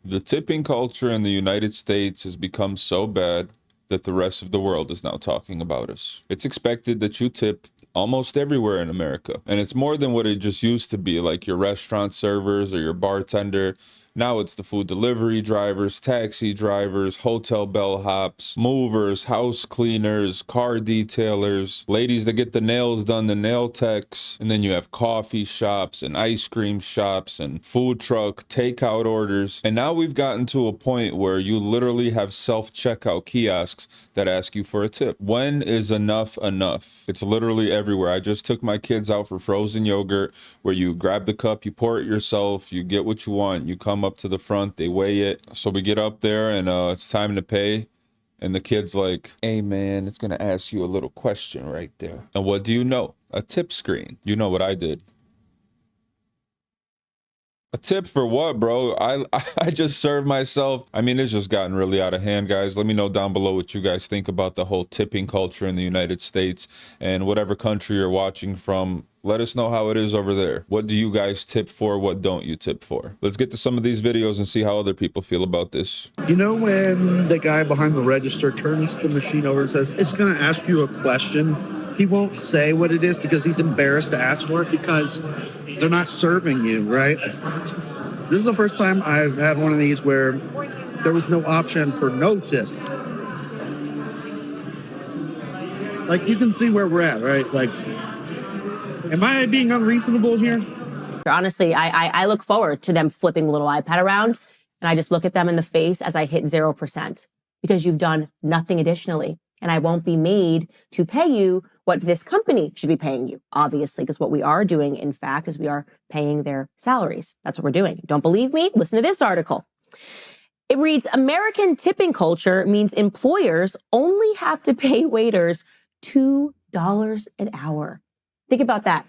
The tipping culture in the United States has become so bad that the rest of the world is now talking about us. It's expected that you tip almost everywhere in America. And it's more than what it just used to be, like your restaurant servers or your bartender. Now it's the food delivery drivers, taxi drivers, hotel bellhops, movers, house cleaners, car detailers, ladies that get the nails done, the nail techs. And then you have coffee shops and ice cream shops and food truck takeout orders. And now we've gotten to a point where you literally have self-checkout kiosks that ask you for a tip. When is enough enough? It's literally everywhere. I just took my kids out for frozen yogurt where you grab the cup, you pour it yourself, you get what you want, you come up to the front, they weigh it. So we get up there and it's time to pay. And the kid's like, hey man, it's gonna ask you a little question right there. And what do you know? A tip screen. You know what I did? A tip for what, bro? I just served myself. I mean, it's just gotten really out of hand, guys. Let me know down below what you guys think about the whole tipping culture in the United States, and whatever country you're watching from. Let us know how it is over there. What do you guys tip for? What don't you tip for? Let's get to some of these videos and see how other people feel about this. You know when the guy behind the register turns the machine over and says, it's going to ask you a question? He won't say what it is because he's embarrassed to ask for it because they're not serving you, right? This is the first time I've had one of these where there was no option for no tip. Like, you can see where we're at, right? Like, am I being unreasonable here? Honestly, I look forward to them flipping the little iPad around, and I just look at them in the face as I hit 0% because you've done nothing additionally. And I won't be made to pay you what this company should be paying you, obviously, because what we are doing, in fact, is we are paying their salaries. That's what we're doing. Don't believe me? Listen to this article. It reads, American tipping culture means employers only have to pay waiters $2 an hour. Think about that.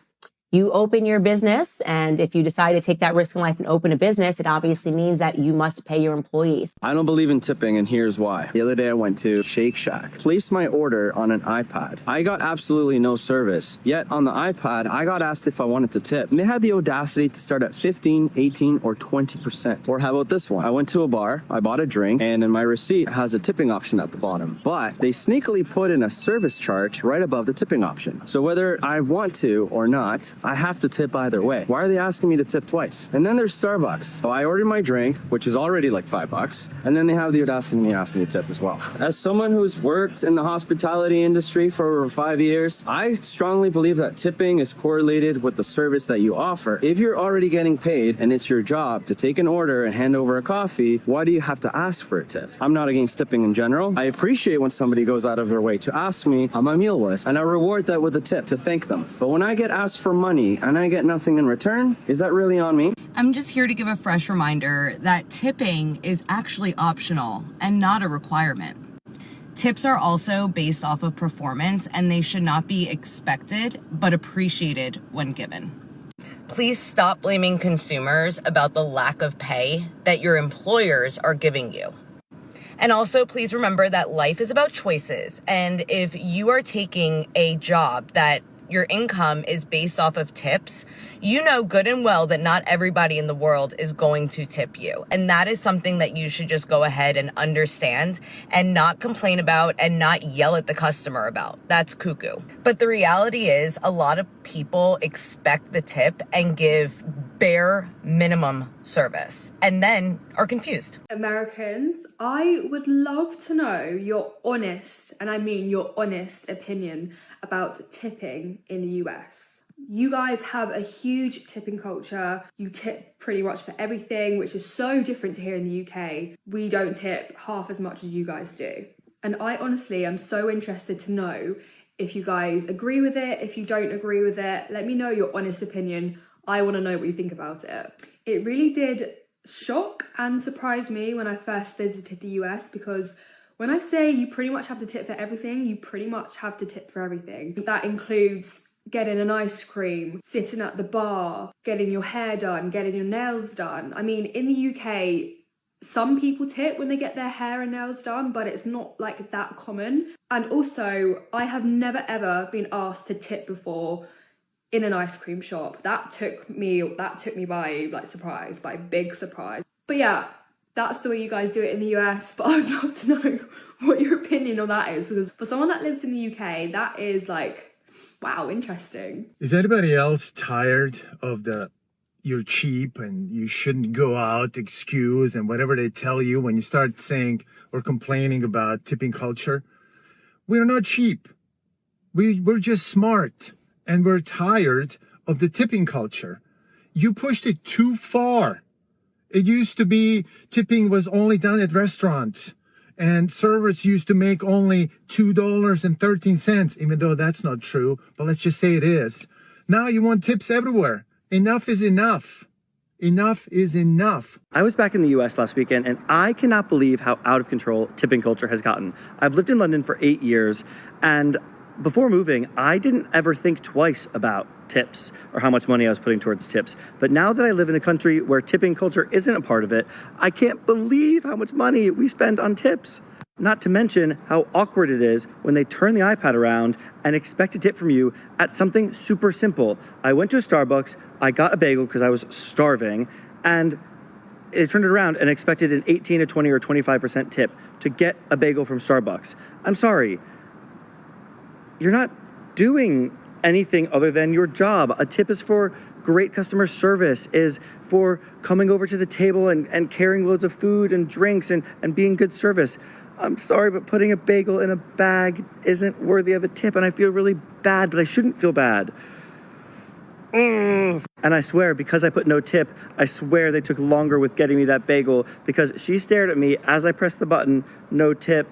You open your business, and if you decide to take that risk in life and open a business, it obviously means that you must pay your employees. I don't believe in tipping, and here's why. The other day I went to Shake Shack, placed my order on an iPad. I got absolutely no service, yet on the iPad, I got asked if I wanted to tip. And they had the audacity to start at 15, 18, or 20%. Or how about this one? I went to a bar, I bought a drink, and in my receipt it has a tipping option at the bottom. But they sneakily put in a service charge right above the tipping option. So whether I want to or not, I have to tip either way. Why are they asking me to tip twice? And then there's Starbucks. So I ordered my drink, which is already like $5, and then they have the audacity to ask me to tip as well. As someone who's worked in the hospitality industry for over 5 years, I strongly believe that tipping is correlated with the service that you offer. If you're already getting paid and it's your job to take an order and hand over a coffee, why do you have to ask for a tip? I'm not against tipping in general. I appreciate when somebody goes out of their way to ask me how my meal was, and I reward that with a tip to thank them. But when I get asked for money and I get nothing in return, is that really on me? I'm just here to give a fresh reminder that tipping is actually optional and not a requirement. Tips are also based off of performance, and they should not be expected but appreciated when given. Please stop blaming consumers about the lack of pay that your employers are giving you. And also, please remember that life is about choices, and if you are taking a job that your income is based off of tips, you know good and well that not everybody in the world is going to tip you. And that is something that you should just go ahead and understand and not complain about and not yell at the customer about. That's cuckoo. But the reality is a lot of people expect the tip and give bare minimum service and then are confused. Americans, I would love to know your honest, and I mean your honest opinion about tipping in the US. You guys have a huge tipping culture. You tip pretty much for everything, which is so different to here in the UK. We don't tip half as much as you guys do. And I honestly am so interested to know if you guys agree with it, if you don't agree with it. Let me know your honest opinion. I want to know what you think about it. It really did shock and surprise me when I first visited the US, because when I say you pretty much have to tip for everything, you pretty much have to tip for everything. That includes getting an ice cream, sitting at the bar, getting your hair done, getting your nails done. I mean, in the UK, some people tip when they get their hair and nails done, but it's not like that common. And also, I have never ever been asked to tip before in an ice cream shop. That took me by like surprise, by big surprise. But yeah, that's the way you guys do it in the US, but I'd love to know what your opinion on that is, because for someone that lives in the UK, that is like, wow, interesting. Is anybody else tired of the you're cheap and you shouldn't go out excuse and whatever they tell you when you start saying or complaining about tipping culture? We're not cheap. We're just smart, and we're tired of the tipping culture. You pushed it too far. It used to be tipping was only done at restaurants, and servers used to make only $2.13, even though that's not true, but let's just say it is. Now you want tips everywhere. Enough is enough. Enough is enough. I was back in the US last weekend, and I cannot believe how out of control tipping culture has gotten. I've lived in London for 8 years, and before moving, I didn't ever think twice about tips or how much money I was putting towards tips. But now that I live in a country where tipping culture isn't a part of it, I can't believe how much money we spend on tips. Not to mention how awkward it is when they turn the iPad around and expect a tip from you at something super simple. I went to a Starbucks, I got a bagel because I was starving, and they turned it around and expected an 18 to 20 or 25% tip to get a bagel from Starbucks. I'm sorry. You're not doing anything other than your job. A tip is for great customer service, is for coming over to the table and carrying loads of food and drinks and being good service. I'm sorry, but putting a bagel in a bag isn't worthy of a tip, and I feel really bad, but I shouldn't feel bad. And I swear, because I put no tip, I swear they took longer with getting me that bagel because she stared at me as I pressed the button, no tip.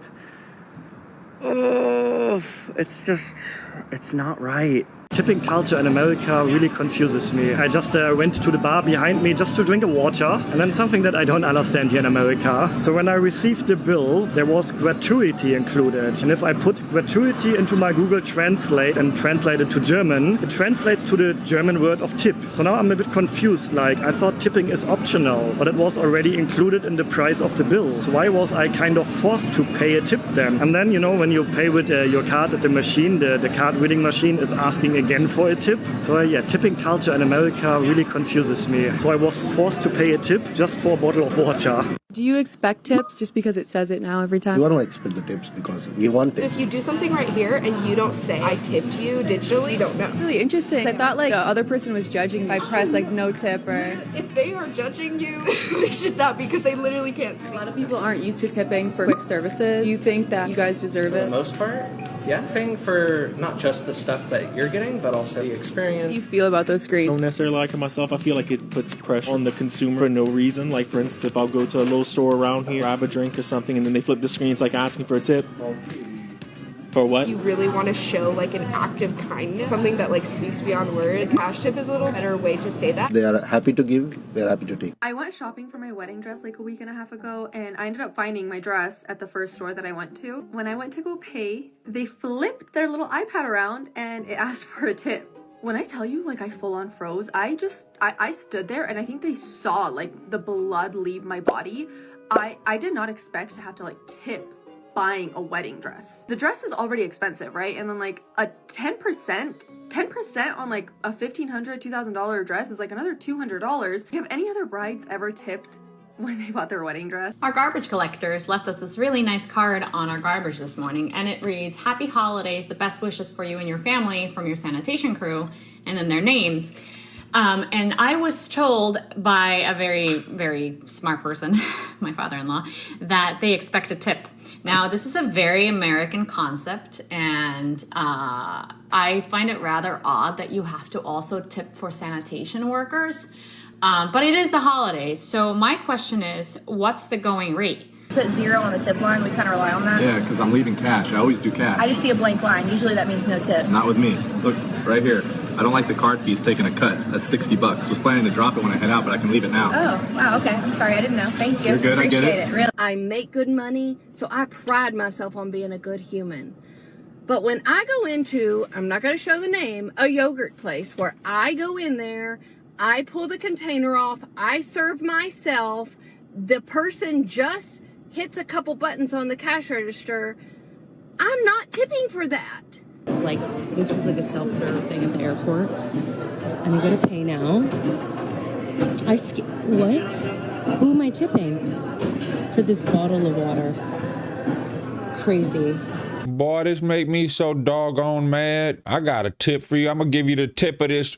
Oh, it's not right. Tipping culture in America really confuses me. I just went to the bar behind me just to drink a water, and then something that I don't understand here in America. So when I received the bill, there was gratuity included. And if I put gratuity into my Google Translate and translate it to German, it translates to the German word of tip. So now I'm a bit confused. Like, I thought tipping is optional, but it was already included in the price of the bill. So why was I kind of forced to pay a tip then? And then, you know, when you pay with your card at the machine, the card reading machine is asking again for a tip. So yeah, tipping culture in America really confuses me. So I was forced to pay a tip just for a bottle of water. Do you expect tips just because it says it now every time? You want to expect the tips because we want tips. So if you do something right here and you don't say I tipped you digitally, you don't know. Really interesting. I thought like the other person was judging if I press like no tip or... If they are judging you, they should not, because they literally can't see. A lot of people aren't used to tipping for quick services. You think that you guys deserve it? For the most part, yeah. Paying for not just the stuff that you're getting, but also the experience. How do you feel about those screens? I don't necessarily like it myself. I feel like it puts pressure on the consumer for no reason. Like, for instance, if I'll go to a little store around here, grab a drink or something, and then they flip the screen, it's like asking for a tip. For what? You really want to show like an act of kindness, something that like speaks beyond words. Cash tip is a little better way to say that. They are happy to give, they are happy to take. I went shopping for my wedding dress like a week and a half ago, and I ended up finding my dress at the first store that I went to. When I went to go pay, they flipped their little iPad around and it asked for a tip. When I tell you, like, I full on froze, I stood there and I think they saw like the blood leave my body. I did not expect to have to like tip buying a wedding dress. The dress is already expensive, right? And then like a 10% on like a $1,500, $2,000 dress is like another $200. Have any other brides ever tipped when they bought their wedding dress? Our garbage collectors left us this really nice card on our garbage this morning, and it reads, "Happy holidays, the best wishes for you and your family from your sanitation crew," and then their names. And I was told by a very, very smart person, my father-in-law, that they expect a tip. Now, this is a very American concept, and I find it rather odd that you have to also tip for sanitation workers. But it is the holidays, so my question is, what's the going rate? Put 0 on the tip line, we kind of rely on that. Yeah, because I'm leaving cash. I always do cash. I just see a blank line. Usually that means no tip. Not with me. Look, right here. I don't like the card fees taking a cut. That's $60. Was planning to drop it when I head out, but I can leave it now. Oh, wow, okay. I'm sorry, I didn't know. Thank you. You're good, Appreciate I get it. Really. I make good money, so I pride myself on being a good human. But when I go into, I'm not going to show the name, a yogurt place where I go in there, I pull the container off, I serve myself, the person just hits a couple buttons on the cash register, I'm not tipping for that. Like, this is like a self-serve thing at the airport, and I go to pay now. What? Who am I tipping for this bottle of water? Crazy. Boy, this make me so doggone mad. I got a tip for you. I'm gonna give you the tip of this